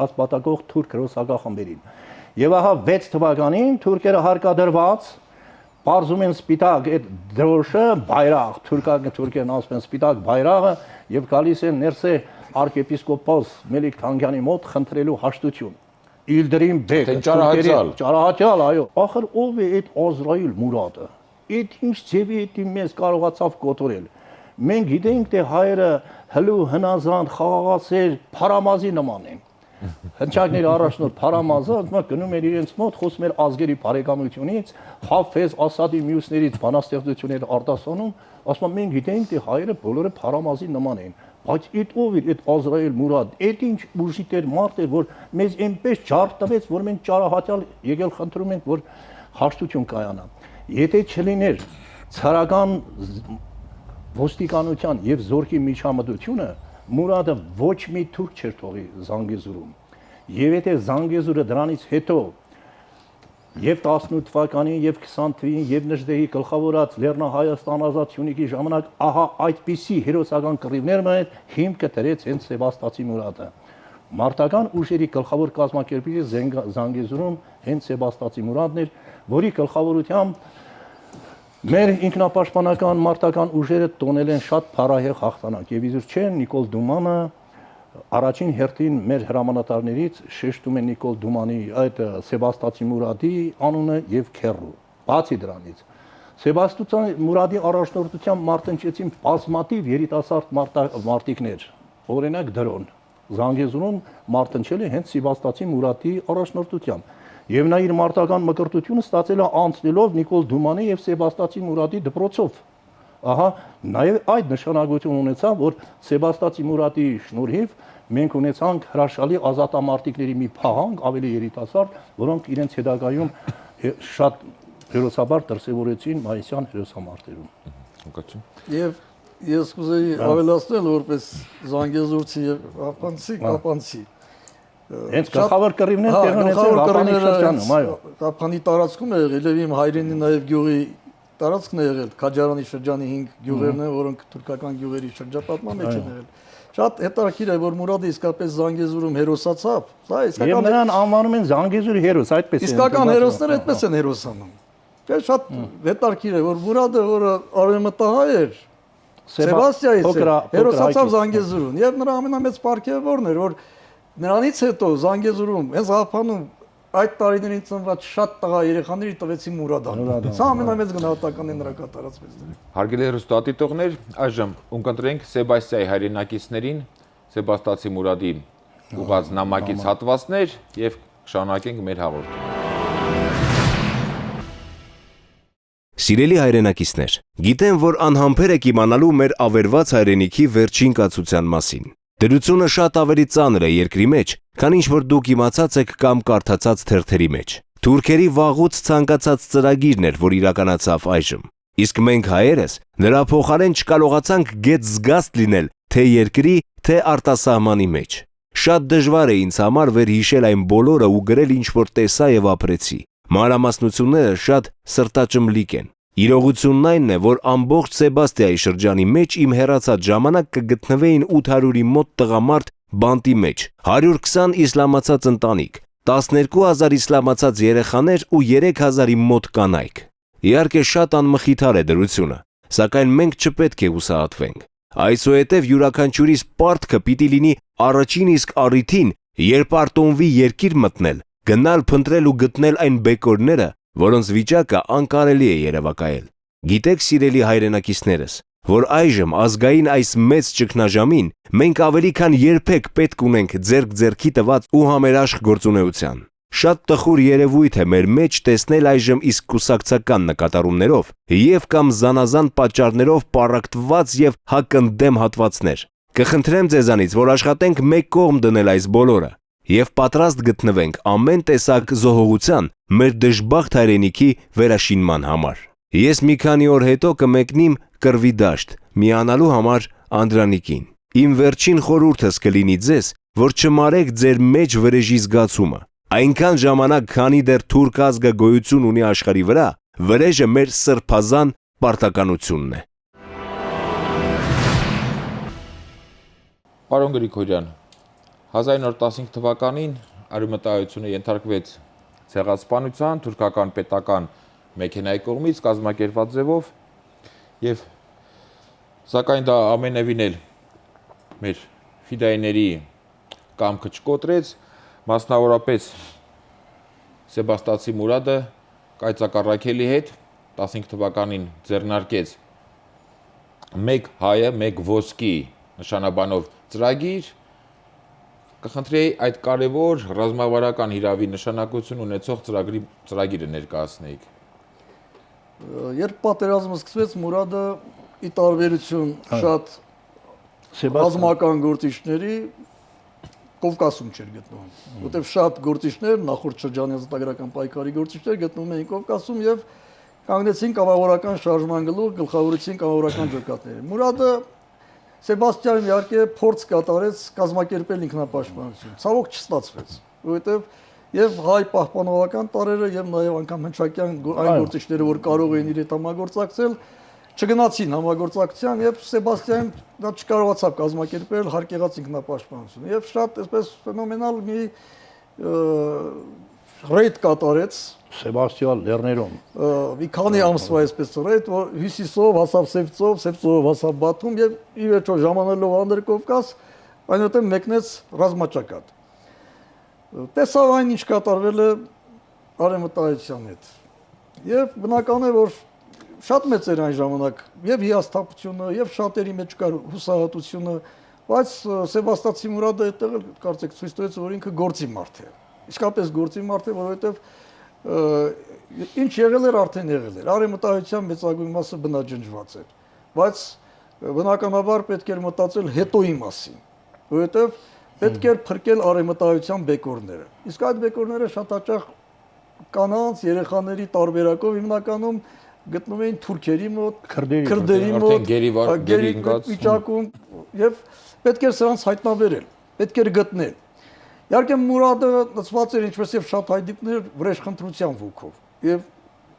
ասպատակող թուրք հրոսակախմբերին։ Եվ ահա 6 թվականին թուրքերը հարկադրված բարձում են սպիտակ այդ դրոշը, բայրաղ, թուրքերն ասում են սպիտակ բայրաղը եւ գալիս են Ներսե arczepiskopos Մելիք Թանգյանի մոտ խնդրելու հաշտություն։ Իլդրին բեկ, ճարահատյալ, այո։ Ախր ով է այդ Ազրայիլ Մուրադը։ Այդ ինչ ձևի է մեզ կարողացավ կոտորել։ Մենք գիտենք, թե հայերը հլու հնազանդ խաղաղասեր փարամազի նման են։ Հնչակների առաջնորդ Փարամազը գնում էր իրենց մոտ, խոսում էր ազգերի բարեկամությունից, Հաֆեզ Ասադի մյուսներից բանաստեղծություններ արտասանում, ասում մենք գիտենք, թե հայերը բոլորը Փարամազի նման են, բայց այդ ով էր, այդ Ազրայիլ Մուրադ, այդ ինչ ուժի տեր մարդ էր, որ մեզ այնպես ջարդ տվեց, որ մենք ճարահատյալ եկել խնդրում ենք, որ հաշտություն կայանա։ Եթե չլիներ ցարական ոստիկանության եւ զորքի միջամտությունը, Մուրադը ոչ մի թուրք չէր թողի Զանգեզուրում։ Եվ եթե Զանգեզուրը դրանից հետո եւ 18 թվականին եւ 20 թվականին եւ Նժդեհի գլխավորած Լեռնահայաստան ազատությունների ժամանակ ահա այդպիսի հերոսական կռիվներ մնաց, հիմքը դրեց հենց Սեբաստացի Մուրադը։ Մարտական ուժերի գլխավոր կազմակերպիչը Զանգեզուրում հենց Սեբաստացի Մուրադն էր, որի գլխավորությամբ մեր ինքնապաշտպանական մարտական ուժերը տոնել են շատ փառահեղ հաղթանակ եւ իզուր չէ Նիկոլ Դումանը առաջին հերթին մեր հրամանատարներից շեշտում է Նիկոլ Դումանի այդ Սեբաստացի Մուրադի անունը եւ քեռու։ Բացի դրանից Սեբաստացի Մուրադի առաջնորդությամբ մարտնչեցին բազմաթիվ երիտասարդ մարտիկներ, օրինակ Դրոն Զանգեզուրում մարտնչել է հենց Սեբաստացի Մուրադի առաջնորդությամբ։ Եվ նա իր մարտական մկրտությունը ստացել է անցնելով Նիկոլ Դումանի եւ Սեբաստացի Մուրադի դպրոցով։ ահա նաև այդ նշանակություն ունեցավ, որ Սեբաստիացի Մուրադի շնորհիվ մենք ունեցանք հրաշալի ազատամարտիկների մի փաղանք, ավելի երիտասարդ, որոնք իրենց հետագայում շատ հերոսաբար դրսևորեցին մայիսյան հերոսամարտերում։ Եվ ես կուզեի ավելացնել որպես Զանգեզուրցի եւ Կապանցի։ Հենց գլխավոր կռիվներ տեղի ունեցան Կապանի շրջանում, այո։ Կապանի տարածքում է եղել եւ իմ հայրենի նաեւ գյուղի տարածքն է եղել, Քաջարանի շրջանի 5 գյուղերն են, որոնք թուրքական գյուղերի շրջապատման մեջ են եղել։ Շատ հետաքրքիր է, որ Մուրադը իսկապես Զանգեզուրում հերոսացավ։ Սա իսկական Եվ նրան անվանում են Զանգեզուրի հերոս, այդպես է։ Իսկական հերոսները այդպես են հերոսանում։ Դա շատ հետաքրքիր է, որ Մուրադը, որը արևմտահայ էր, Սեբաստիայից հերոսացավ Զանգեզուրում, եւ նրա ամենամեծ պարգևը որն էր, որ նրանից հետո Զանգեզուրում հենց Ղափանում այդ տարիներին ծնված շատ տղա երեխաների տվեցին Մուրադան։ Սա ամենամեծ գնահատականն է նրա կատարած մեծների։ Հարգելի հեռուստադիտողներ, այժմ ունկնդրենք Սեբաստիայի հայրենակիցներին, Սեբաստիացի Մուրադի ուղղած նամակից հատվածներ եւ կշարունակենք մեր հաղորդումը։ Սիրելի հայրենակիցներ, գիտեմ, որ անհամբեր եք իմանալու մեր ավերված հայրենիքի վերջին կացության մասին։ Դրությունը շատ ավելի ծանր է երկրի մեջ, քան ինչ որ դուք իմացած եք կամ կարդացած թերթերի մեջ։ Թուրքերի վաղուց ցանկացած ծրագիրն էր, որ իրականացավ այժմ։ Իսկ մենք հայերս նրա փոխարեն չկարողացանք գետ զգաստ լինել թե երկրի, թե արտասահմանի մեջ։ Շատ դժվար է ինձ համար վերհիշել այն բոլորը ու գրել ինչ որ տեսա եւ ապրեցի։ Մանրամասնությունները շատ սրտաճմլիկ են։ Իրողությունն այն է, որ ամբողջ Սեբաստիայի շրջանի մեջ իմ հեռացած ժամանակ կգտնվեին 800-ի մոտ տղամարդ բանտի մեջ, 120 իսլամացած ընտանիք, 12000 իսլամացած երեխաներ ու 3000-ի մոտ կանայք։ Իհարկե շատ անմխիթար է դրությունը, սակայն մենք չպետք է հուսահատվենք։ Այսուհետև յուրաքանչյուրիս պարտքը պիտի լինի առաջին իսկ առիթին, երբ արտոնվի երկիր մտնել, գնալ փնտրել ու գտնել այն բեկորները, որոնց վիճակը անկարելի է երևակայել։ Գիտեք, սիրելի հայրենակիցներս, որ այժմ ազգային այս մեծ ճգնաժամին մենք ավելի քան երբեք պետք ունենք ձեռք-ձեռքի տված ու համերաշխ գործունեության։ Շատ տխուր երևույթ է մեր մեջ տեսնել այժմ իսկ կուսակցական նկատառումներով եւ կամ զանազան պատճառներով պառակտված եւ հակընդդեմ հատվածներ։ Կխնդրեմ ձեզանից, որ աշխատենք մեկ կողմ դնել այս բոլորը եւ պատրաստ գտնվենք ամեն տեսակ զոհողության մեր դժբախտ հայրենիքի վերաշինման համար։ Ես մի քանի օր հետո կմեկնիմ Կռվի դաշտ միանալու համար Անդրանիկին։ Իմ վերջին խորհուրդս կլինի ձեզ, որ չմարեք ձեր մեջ վրեժի զգացումը։ Այնքան ժամանակ, քանի դեռ թուրք ազգը գոյություն ունի աշխարհի վրա, վրեժը մեր սրբազան պարտականությունն է։ Պարոն Գրիգորյան, 1915 թվականին արևմտահայությունը ենթարկվեց ցեղասպանության թուրքական պետական մեքենայի կողմից կազմակերպված ձևով եւ սակայն դա ամենևին էլ մեր ֆիդայիների կամքը չկոտրեց, մասնավորապես Սեբաստիացի Մուրադը կայծակառակելի հետ 15 թվականին ձեռնարկեց մեկ հայը, մեկ ոսկի նշանաբանով ծրագիր, կխնդրեի այդ կարևոր ռազմավարական հիրավի նշանակություն ունեցող ծրագիրը ներկայացնեիք։ Երբ պատերազմը սկսվեց, Մուրադը ի տարբերություն շատ ռազմական գործիչների Կովկասում չէր գտնվում, որտեղ շատ գործիչներ, նախորդ շրջանի ազատագրական պայքարի գործիչներ գտնվում էին Կովկասում եւ կանգնեցին կամավորական շարժման գլուխ, գլխավորեցին կամավորական ջոկատները։ Մուրադը Սեբաստիայում իհարկե փորձ կատարեց կազմակերպել ինքնապաշտպանություն։ Ցավոք չստացվեց, որովհետեւ եւ հայ պահպանողական տարերը եւ նաեւ անգամ հնչակյան այն գործիչները, որ կարող էին իր հետ համագործակցել, չգնացին համագործակցության եւ Սեբաստիայում դա չկարողացավ կազմակերպել հարկեղած ինքնապաշտպանությունը եւ շատ այսպես ֆենոմենալ մի ռեյդ կատարեց Սեբաստիա լեռներում։ Մի քանի ամսվա այսպես ռեյդ, որ հյուսիսով հասավ Սևծով, Սևծով հասավ Բաթում եւ ի վերջո ժամանելով Անդրկովկաս, այնուհետեւ մեկնեց ռազմաճակատ։ Տեսավ այն ինչ կատարվել է արևմտահայության հետ։ Եվ բնական է, որ շատ մեծ էր այն ժամանակ եւ հիասթափությունը, եւ շատերի մեջ կար հուսահատությունը, բայց Սեբաստիացի Մուրադը այդտեղ կարծեք ցույց տվեց, որ ինքը գործի մարդ է։ Իսկապես գործի մարդ է, որովհետեւ ինչ եղել էր, արդեն եղել էր։ Արևմտահայության մեծագույն մասը բնաջնջված էր։ բայց բնականաբար պետք էր մտածել հետոյի մասին, որովհետև պետք էր փրկել արևմտահայության բեկորները։ Իսկ այդ բեկորները շատ հաճախ կանանց, երեխաների տարբերակով հիմնականում գտնվում էին թուրքերի մոտ, քրդերի մոտ, գերի վիճակում եւ պետք էր սրանց հայտնաբերել, պետք էր գտնել։ Իհարկե Մուրադը լծված էր ինչպես եւ շատ հայդիկներ վրեժխնդրության ոգով եւ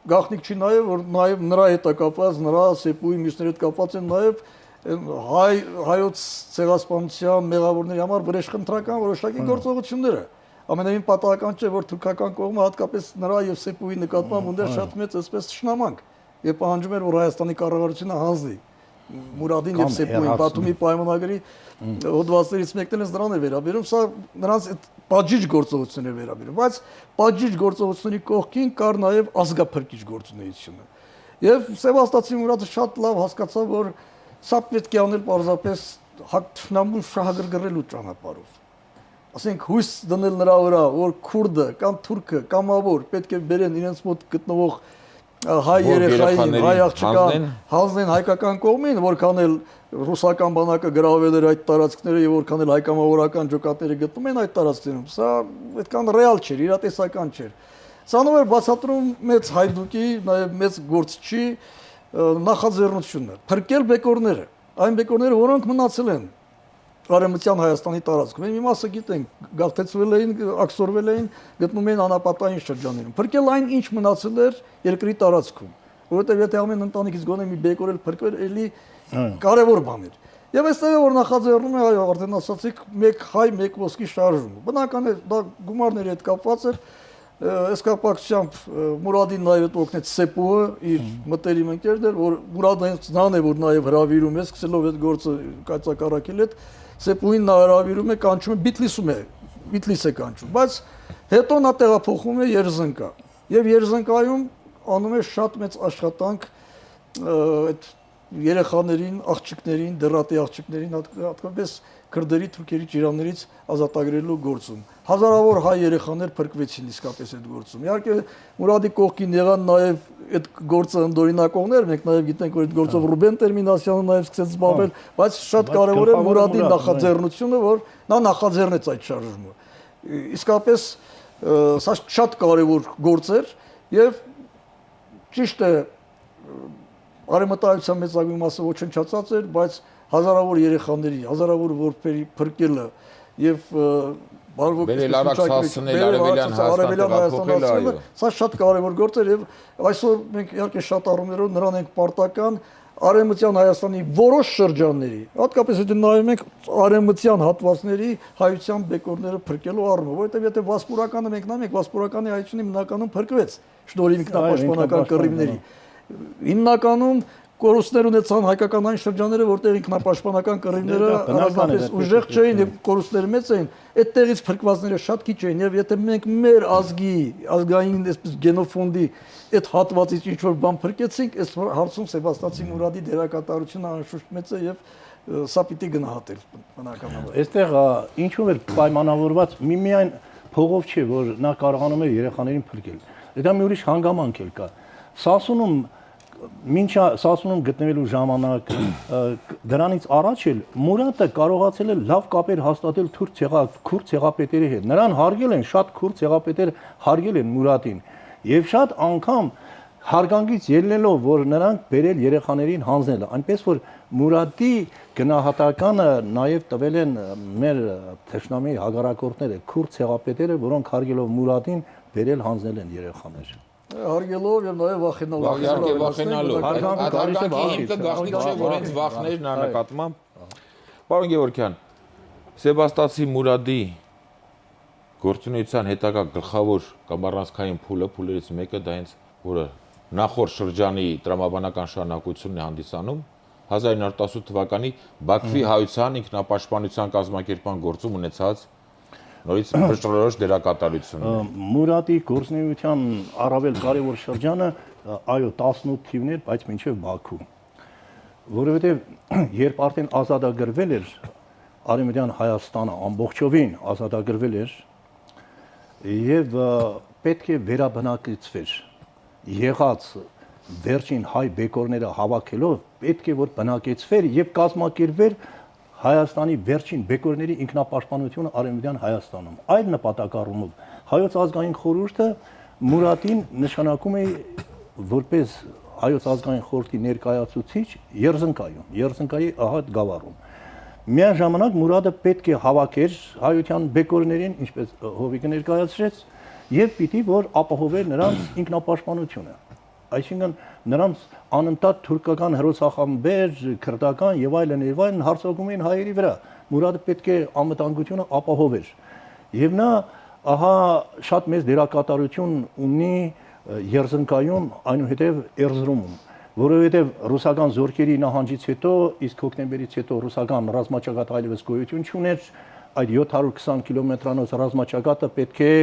գաղտնիք չի նաեւ որ նաեւ նրա հետ է կապված, նրա սեպուի մյուսների հետ կապված են նաեւ հայոց ցեղասպանության մեղավորների համար վրեժխնդրական որոշակի գործողությունները։ Ամենևին պատահական չէ որ թուրքական կողմը հատկապես նրա եւ սեպուի նկատմամբ ուներ շատ մեծ այսպես ճշնամանք եւ պահանջում էր որ Հայաստանի կառավարությունը հանձնի Մուրադին եւ Սեպուին Բաթումի պայմանագրի հոդվածներից մեկն էլ դրան է վերաբերում, սա նրանց այդ պատժիչ գործողությունն է վերաբերում, բայց պատժիչ գործողությունների կողքին կար նաեւ ազգափրկիչ գործունեությունը։ Եվ Սեբաստացի Մուրադը շատ լավ հասկացավ, որ սա պետք է անել պարզապես հակթշնամուն շահագրգռելու ճանապարհով։ Ասենք հույս դնել նրա վրա, որ քուրդը կամ թուրքը կամ ավոր պետք է բերեն իրենց մոտ գտնվող հայ երեխային, հայ աղջկան հանձնեն հայկական կողմին, որքան էլ ռուսական բանակը գրավել էր այդ տարածքները եւ որքան էլ հայկամավորական ջոկատները գտնում են այդ տարածքներում, սա այդքան ռեալ չէր, իրատեսական չէր։ Սանով էր բացատրում մեծ հայդուկի, նաեւ մեծ գործչի նախաձեռնությունը, փրկել բեկորները, այն բեկորները, որոնք մնացել են Արևմտյան Հայաստանի տարածքում։ Մի մասը գիտենք, գաղթեցվել էին, աքսորվել էին, գտնում էին անապատային շրջաններում։ Փրկել այն, ինչ մնացել էր երկրի տարածքում, որովհետև եթե ամեն ընտանիքից գոնե մի բեկոր էլ փրկվեր, էլի կարևոր բան էր։ Եվ այստեղ է որ նախաձեռնում է, այո, արդեն ասացիք, մեկ հայ, մեկ ոսկի շարժումը։ Բնական է, դա գումարների հետ կապված էր, այս կապակցությամբ Մուրադին նաև օգնեց Սեպուը, իր մտերիմ ընկերն էր, որ Մուրադը նրան է, որ նաև հրավիրում է, սկսելով այդ գործը կայծակառակել հետ Սեպուին նա հրավիրում է, կանչում է, Բիթլիս է կանչում, բայց հետո նա տեղափոխվում է Երզնկա եւ Երզնկայում անում է շատ մեծ աշխատանք այդ երեխաներին, աղջիկներին, դեռատի աղջիկներին, հատկապես քրդերի, թուրքերի ճիրաններից ազատագրելու գործում։ Հազարավոր հայ երեխաներ փրկվեցին իսկապես այդ գործում։ Իհարկե Մուրադի կողքին եղան նաև այդ գործը ընդօրինակողներ, մենք նաև գիտենք, որ այդ գործով Ռուբեն Տերմինասյանը նաև սկսեց զբաղվել, բայց շատ կարևոր է Մուրադի նախաձեռնությունը, որ նա նախաձեռնեց այդ շարժումը։ Իսկապես սա շատ կարևոր գործ էր եւ ճիշտ է արևմտահայության մեծագույն մասը ոչնչացած էր, բայց հազարավոր երեխաների, հազարավոր որբերի փրկելը եւ Բերել արագ հասցնել Արևելյան Հայաստանը, սա շատ կարևոր գործ էր եւ այսօր մենք իհարկե շատ առումներով նրան ենք պարտական Արևմտյան Հայաստանի որոշ շրջանների, հատկապես եթե նայում ենք արևմտյան հատվածների հայության բեկորները փրկելու առումով, որովհետեւ եթե վասպուրականը մենք նայենք, վասպուրականի հայությունը հիմնականում փրկվեց շնորհիվ ինքնապաշտպանական կռիվների։ Հիմնականում կորուստներ ունեցան հայկական այն շրջանները, որտեղ ինքնապաշտպանական կռիվները առանձնապես ուժեղ չէին եւ կորուստները մեծ էին, այդտեղից փրկվածները շատ քիչ էին եւ եթե մենք մեր ազգի, ազգային այսպես գենոֆոնդի այդ հատվածից ինչ որ բան փրկեցինք, այս հարցում Սեբաստացի Մուրադի դերակատարությունը անշուշտ մեծ է եւ սա պիտի գնահատել բնականաբար։ Այստեղ ինչու էր պայմանավորված միայն փողով չէ, որ նա կարողանում է երեխաներին փրկել։ Դա մի ուրիշ հանգամանք էլ կա։ Սասունում մինչ Սասունում գտնվելու ժամանակ դրանից առաջ էլ Մուրադը կարողացել է լավ կապեր հաստատել քուրդ ցեղապետերի հետ։ Նրան հարգել են, շատ քուրդ ցեղապետեր հարգել են Մուրադին եւ շատ անգամ հարգանքից ելնելով, որ նրանք բերել երեխաներին հանձնել, այնպես որ Մուրադի գնահատականը նաև տվել են մեր թշնամի հագարակորդները, քուրդ ցեղապետերը, որոնք հարգելով Մուրադին բերել հանձնել են երեխաներ։ Հարգելով եւ նաեւ վախենալով։ Վախենալով։ Հարգանքի հիմքը գաղտնիք չէ, որ հենց վախներն ա նկատմամբ։ Պարոն Գևորգյան, Սեբաստացի Մուրադի գործունեության հետագա գլխավոր կամ առանցքային փուլերից մեկը դա հենց որը նախորդ շրջանի տրամաբանական շարունակությունն է հանդիսանում 1918 թվականի Բաքվի հայության ինքնապաշտպանության կազմակերպման գործում ունեցած նորից վճռորոշ դերակատարությունը։ Մուրադի գործունեության առավել կարևոր շրջանը այո 18 թիվն էր, բայց մինչև Բաքու, որովհետև երբ արդեն ազատագրվել էր Արևմտյան Հայաստանը ամբողջովին ազատագրվել էր եւ պետք է վերաբնակեցվեր եղած վերջին հայ բեկորները հավաքելով պետք է որ բնակեցվեր եւ կազմակերպվեր Հայաստանի վերջին բեկորների ինքնապաշտպանությունը Արևմտյան Հայաստանում։ Այդ նպատակառումով հայոց ազգային խորհուրդը Մուրադին նշանակում է որպես հայոց ազգային խորհրդի ներկայացուցիչ Երզնկայի ահա գավառում։ Միաժամանակ Մուրադը պետք է հավաքեր հայության բեկորներին, ինչպես Հովիկը ներկայացրեց, եւ պիտի որ ապահովեր նրանց ինքնապաշտպանությունը։ Այսինքն նրանց անընդհատ թուրքական հերոսախմբեր, քրդական եւ այլն հարձակում էին հայերի վրա։ Մուրադը պետք է անվտանգությունը ապահովեր։ Եվ նա ահա շատ մեծ դերակատարություն ունի Երզնկայում, այնուհետև Էրզրումում, որովհետև ռուսական զորքերի նահանջից հետո, իսկ հոկտեմբերից հետո ռուսական ռազմաճակատ այլևս գոյություն չուներ, այդ 720 կիլոմետրանոց ռազմաճակատը պետք է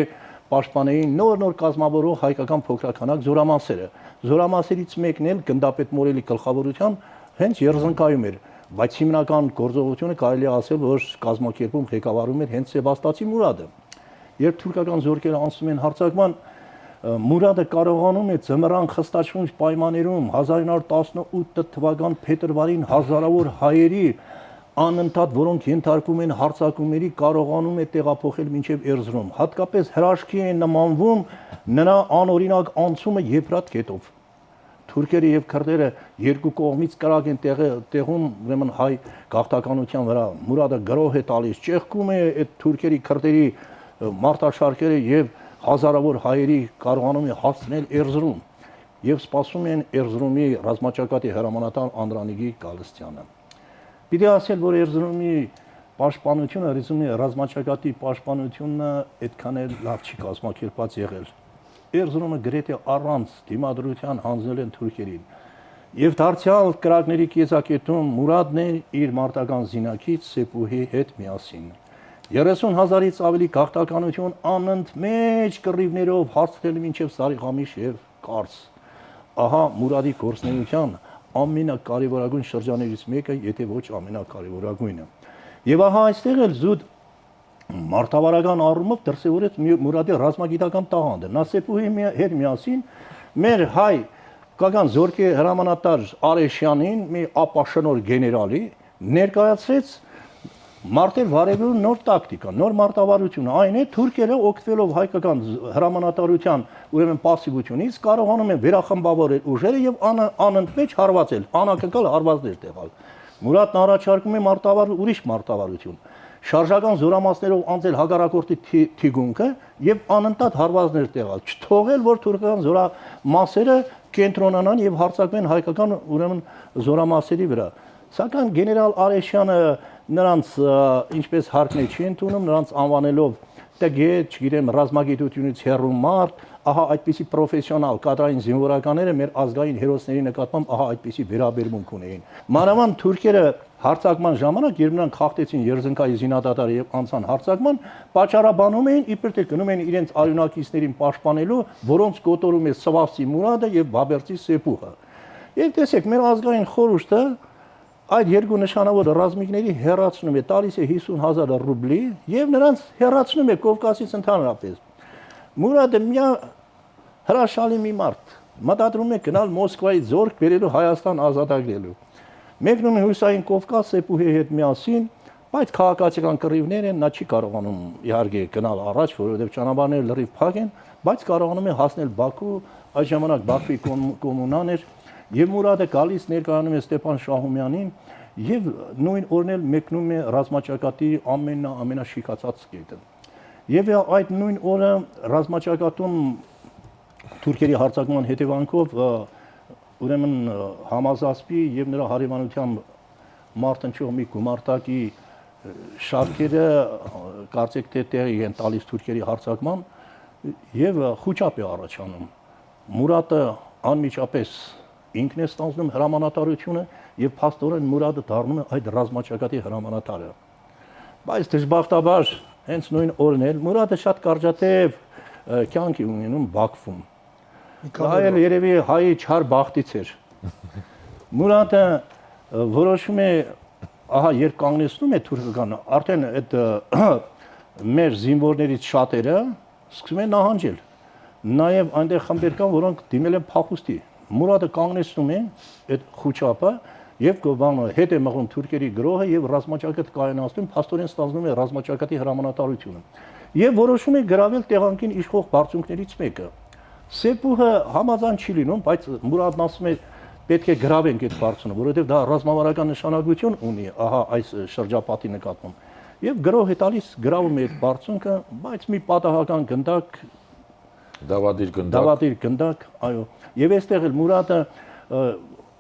պաշտպանեին նոր կազմավորող հայկական փոքրականակ զորամասերը։ Զորամասերից մեկն էլ գնդապետ Մորելի գլխավորությամբ հենց Երզնկայում էր, բայց հիմնական գործողությունը կարելի է ասել, որ կազմակերպում ղեկավարում էր հենց Սեբաստացի Մուրադը։ Երբ թուրքական զորքերը անցնում են հարձակման, Մուրադը կարողանում է ձմռան խստաշունչ պայմաններում 1918 թվական փետրվարին հազարավոր հայերի անընդհատ որոնք ենթարկվում են հարձակումների կարողանում է տեղափոխել մինչև Էրզրում։ Հատկապես հրաշքի է նմանվում նրա անօրինակ անցումը Եփրատ գետով։ Թուրքերը եւ քրդերը երկու կողմից կրակ են տեղում ուրեմն հայ գաղթականության վրա։ Մուրադը գրոհ է տալիս, ճեղքում է այդ թուրքերի քրդերի մարտաշարքերը եւ հազարավոր հայերի կարողանում է հասնել Էրզրում եւ սպասում են Էրզրումի ռազմաճակատի հրամանատար Անդրանիկի Գալստյանը։ Պիտի ասել, որ Էրզրումի պաշտպանությունը, Էրզրումի ռազմաճակատի պաշտպանությունը այդքան էլ լավ չի կազմակերպված եղել։ Էրզրումը գրեթե առանց դիմադրության հանձնել են թուրքերին։ Եվ դարձյալ կրակների կիզակետում Մուրադն է իր մարտական զինակից Սեփուհի հետ միասին 30,000-ից ավելի գաղթականություն անընդմեջ կռիվներով հասցնել մինչև Սարիղամիշ եւ Կարս։ Ահա Մուրադի գործունեության ամենակարևորագույն շրջաններից մեկը, եթե ոչ ամենակարևորագույնը։ Եվ ահա այստեղ էլ զուտ մարտավարական առումով դրսևորեց Մուրադի ռազմագիտական տաղանդը։ Նա Սեփուհի հետ միասին մեր հայ կական զորքի հրամանատար Արեշյանին, մի ապաշնոր գեներալի, ներկայացրեց մարտեր վարելու նոր տակտիկա, նոր մարտավարություն, այն է թուրքերը օգտվելով հայկական հրամանատարության ուրեմն պասիվությունից կարողանում են վերախմբավորել ուժերը եւ անընդմեջ հարվածել, անակնկալ հարվածներ տեղալ։ Մուրադն առաջարկում է ուրիշ մարտավարություն, շարժական զորամասներով անցել հակառակորդի թիգունքը եւ անընդհատ հարվածներ տեղալ, չթողել որ թուրքական զորամասերը կենտրոնանան եւ հարձակվեն հայկական ուրեմն զորամասերի վրա։ Սակայն գեներալ Արեշյանը նրանց ինչպես հարկն է չի ընդունում, նրանց անվանելով տգետ, չգիտեմ, ռազմագիտությունից հեռու մարդ, ահա այդպիսի պրոֆեսիոնալ կադրային զինվորականները մեր ազգային հերոսների նկատմամբ ահա այդպիսի վերաբերմունք ունեին։ Մանավանդ թուրքերը հարձակման ժամանակ, երբ նրանք խախտեցին Երզնկայի զինադատարը եւ անցան հարձակման, պատճառաբանում էին իբր թե գնում են իրենց արյունակիցներին պաշտպանելու, որոնց կոտորում է Սվասի Մուրադը եւ Բաբերցի Սեփուհը։ Եվ տեսեք, մեր ազգային խորհուրդը այդ երկու նշանավոր ռազմիկների հեռացնում է, տալիս է 50,000 ռուբլի եւ նրանց հեռացնում է Կովկասից ընդհանրապես։ Մուրադը մի հրաշալի մի մարդ, մտադրում է գնալ Մոսկվայից զորք բերելու Հայաստան ազատագրելու։ Մեկնում է հյուսային Կովկաս Սեփուհի հետ միասին, բայց քաղաքացիական կռիվներ են, նա չի կարողանում իհարկե գնալ առաջ, որովհետեւ ճանապարհները լրիվ փակ են, բայց կարողանում է հասնել Բաքու, այդ ժամանակ Բաքվի կոմունան էր։ Եվ Մուրադը գալիս ներկայանում է Ստեփան Շահումյանին եւ նույն օրն էլ մեկնում է ռազմաճակատի ամենաշիկացած կետը։ Եվ այդ նույն օրը ռազմաճակատում թուրքերի հարձակման հետևանքով ուրեմն Համազասպի եւ նրա հարևանությամբ մարտնչող մի գումարտակի շարքերը կարծեք թե տեղի են տալիս թուրքերի հարձակման եւ խոճապ է առաջանում։ Մուրադը անմիջապես ինքն է ստանձնում հրամանատարությունը եւ փաստորեն Մուրադը դառնում է այդ ռազմաճակատի հրամանատարը։ Բայց դժբախտաբար հենց նույն օրն էլ Մուրադը շատ կարճատև կյանք է ունենում Բաքվում։ Դա էլ երևի հայի չար բախտից էր։ Մուրադը որոշում է, ահա երբ կանգնեցնում է թուրքական, արդեն այդ մեր զինվորներից շատերը սկսում են նահանջել։ Նաեւ այնտեղ խմբեր կան, որոնք դիմել են փախուստի։ Մուրադը կանգնեցնում է այդ խոչապը եւ կողմանը հետ է մղում թուրքերի գրոհը եւ ռազմաճակատ կայունացնում, փաստորեն ստանձնում է ռազմաճակատի հրամանատարությունը եւ որոշում է գravel տեղանքին իշխող բարձունքներից մեկը։ Սեպուհը համաձայն չի լինում, բայց Մուրադն ասում է պետք է գրավենք այդ բարձունը, որովհետեւ դա ռազմավարական նշանակություն ունի, ահա այս շրջապատի նկատմամբ։ Եվ գրոհ է տալիս գրավում է այդ բարձունքը, բայց մի պատահական գնդակ դավադիր գնդակ, այո։ Եվ այստեղ էլ Մուրադը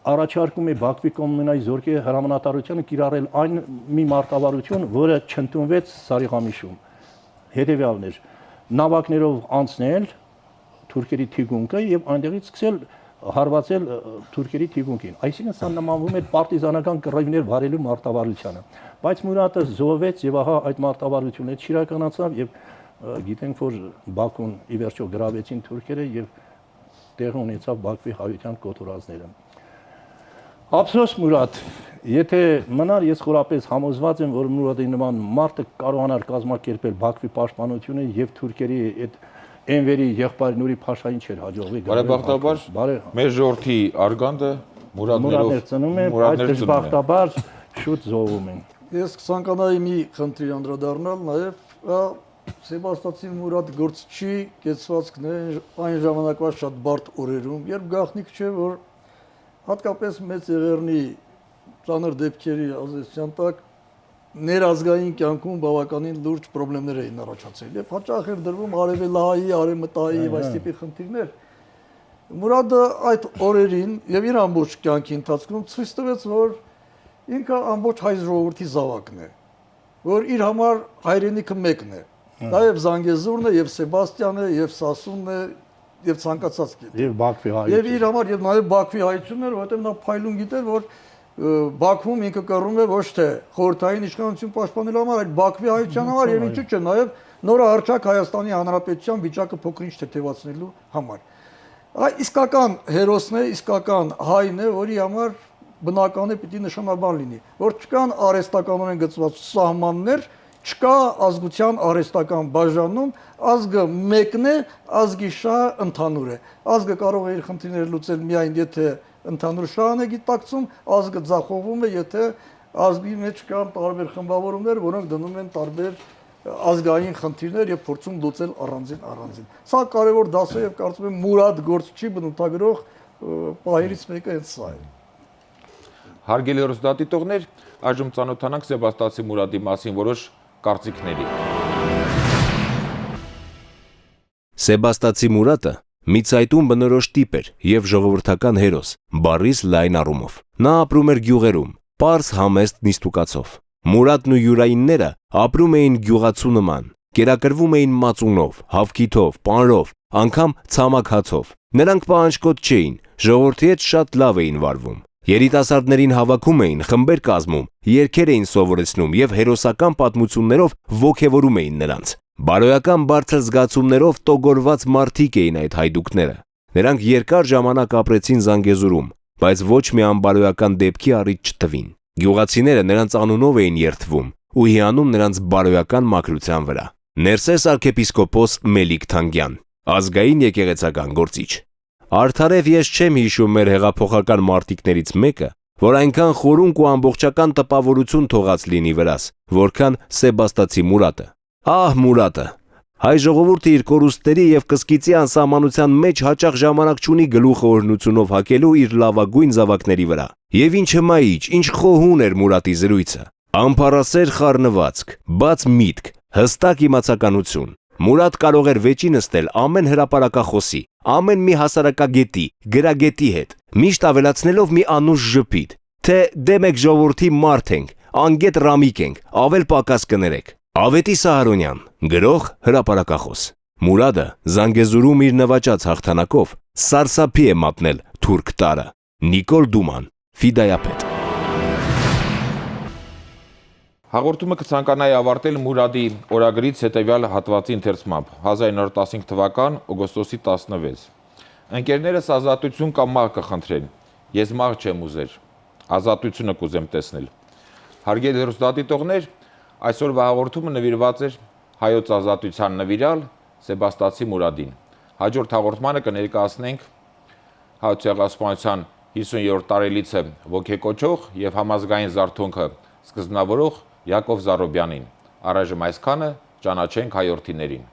առաջարկում է Բաքվի կոմունայի զորքի հրամանատարությանը կիրառել այն մի մարտավարություն, որը չընդունվեց Սարիղամիշում։ Հետևյալն էր՝ նավակներով անցնել թուրքերի թիկունքը եւ այնտեղից սկսել հարվածել թուրքերի թիկունքին։ Այսինքն սա նմանվում է պարտիզանական կռիվներ վարելու մարտավարությանը։ Բայց Մուրադը զոհվեց եւ ահա այդ մարտավարությունը չիրականացավ եւ գիտենք, որ Բաքուն ի վերջո գրավեցին թուրքերը եւ տեղի ունեցավ Բաքվի հայության կոտորածները։ Ափսոս Մուրադ, եթե մնար ես խորապես համոզված եմ, որ Մուրադի նման մարդը կարողանար կազմակերպել Բաքվի պաշտպանությունը եւ թուրքերի այդ Էնվերի եղբայր Նուրի Փաշային չէր հաջողվի։ Բարեբախտաբար մեր ժողովրդի արգանդը Մուրադներ ծնում է, բայց դժբախտաբար շուտ զոհվում են։ Ես կցանկանայի մի խնդրի անդրադառնալ, նաեւ Սեբաստացի Մուրադ գործչի կեցվածքն է այն ժամանակվա շատ բարդ օրերում, երբ գաղտնիք չէ, որ հատկապես մեծ եղերնի ծանր դեպքերի ազդեցության տակ ներազգային կյանքում բավականին լուրջ խնդիրներ էին առաջացել եւ հաճախ էր դրվում արևելահայի, արևմտահայի եւ այս տիպի խնդիրներ։ Մուրադը այդ օրերին եւ իր ամբողջ կյանքի ընթացքում ցույց տվեց, որ ինքը ամբողջ հայ ժողովրդի զավակն է, որ իր համար հայրենիքը մեկն է։ Դա եւ Զանգեզուրն է, եւ Սեբաստիանը, եւ Սասունն է, եւ ցանկացած կետ։ Եվ Բաքվի հայությունը։ Եվ իր համար եւ նաեւ Բաքվի հայությունն էր, որովհետեւ նա փայլուն գիտեր, որ Բաքվում ինքը կռում է ոչ թե խորհրդային իշխանություն պաշտպանելու համար, այլ Բաքվի հայության համար եւ ինչու՞ չէ, նաեւ նորահռչակ Հայաստանի Հանրապետության վիճակը փոքր-ինչ թեթևացնելու համար։ Այ իսկական հերոսն է, իսկական հայն է, որի համար բնական է պիտի նշանաբան լինի, որ չկան արհեստականորեն գծված սահմաններ, չկա ազգության արհեստական բաժանում, ազգը մեկն է, ազգի շահը ընդհանուր է։ Ազգը կարող է իր խնդիրները լուծել միայն եթե ընդհանուր շահն է գիտակցում, ազգը ձախողվում է, եթե ազգի մեջ կան տարբեր խմբավորումներ, որոնք դնում են տարբեր ազգային խնդիրներ եւ փորձում լուծել առանձին։ Սա կարևոր դաս է եւ կարծում եմ Մուրադ գործչի բնութագրող պահերից մեկը հենց սա է։ Հարգելի հեռուստադիտողներ, այժմ ծանոթանանք Սեբաստացի Մուրադի մասին որոշ կարծիքների։ Սեբաստացի Մուրադը մի ցայտուն բնորոշ տիպ էր եւ ժողովրդական հերոս, բառից լայն առումով։ Նա ապրում էր գյուղերում, պարզ համեստ նիստուկացով։ Մուրադն ու յուրայինները ապրում էին գյուղացու նման, կերակրվում էին մածունով, հավքիթով, պանրով, անգամ ցամաքացով։ Նրանք պահանջկոտ չէին, ժողովրդի հետ շատ լավ էին վարվում։ Երիտասարդներին հավաքում էին, խմբեր կազմում, երգեր էին սովորեցնում եւ հերոսական պատմություններով ոգևորում էին նրանց։ Բարոյական բարձր զգացումներով տոգորված մարդիկ էին այդ հայդուկները։ Նրանք երկար ժամանակ ապրեցին Զանգեզուրում, բայց ոչ մի անբարոյական դեպքի առիթ չտվին։ Գյուղացիները նրանց անունով էին երդվում ու հիանում նրանց բարոյական մաքրության վրա։ Ներսես arczepiskopos Մելիք Թանգյան, ազգային եկեղեցական գործիչ։ Արդարև ես չեմ հիշում մեր հեղափոխական մարտիկներից մեկը, որ այնքան խորունկ ու ամբողջական տպավորություն թողած լինի վրաս, որքան Սեբաստացի Մուրադը։ Ահ Մուրադը, հայ ժողովուրդը իր կորուստների եւ կսկիծի անսահմանության մեջ հաճախ ժամանակ չունի գլուխը օրհնությունով հակելու իր լավագույն զավակների վրա։ Եվ ինչ հմայիչ, ինչ խոհուն էր Մուրադի զրույցը։ Ամփառասեր խառնվածք, բաց միտք, հստակ իմացականություն։ Մուրադ կարող էր վեճի նստել ամեն հրապարակախոսի, ամեն մի հասարակագետի, գրագետի հետ, միշտ ավելացնելով մի անուշ ժպիտ, թե դե մեկ ժողովրդի մարդ ենք, անգետ ռամիկ ենք, ավել պակաս կներեք։ Ավետի Սահարոնյան, գրող, հրապարակախոս։ Մուրադը Զանգեզուրում իր նվաճած հաղթանակով սարսափի է մատնել թուրք տարը։ Նիկոլ Դուման, Ֆիդայապետ։ Հաղորդումը կցանկանայի ավարտել Մուրադի օրագրից հետևյալ հատվածի ընթերցմամբ 1915 թվական օգոստոսի 16։ Ընկերներս ազատություն կամ մահ կխնդրեն։ Ես մահ չեմ ուզեր, ազատությունը կուզեմ տեսնել։ Հարգելի հեռուստադիտողներ, այսօրվա հաղորդումը նվիրված էր հայոց ազատության նվիրյալ Սեբաստացի Մուրադին։ Հաջորդ հաղորդմանը կներկայացնենք Հայոց ցեղասպանության 50-րդ տարելիցը ոգեկոչող եւ համազգային զարթոնքը սկզբնավորող Յակով Զարոբյանին։ Առայժմ այսքանը, ճանաչենք հայրենիներին։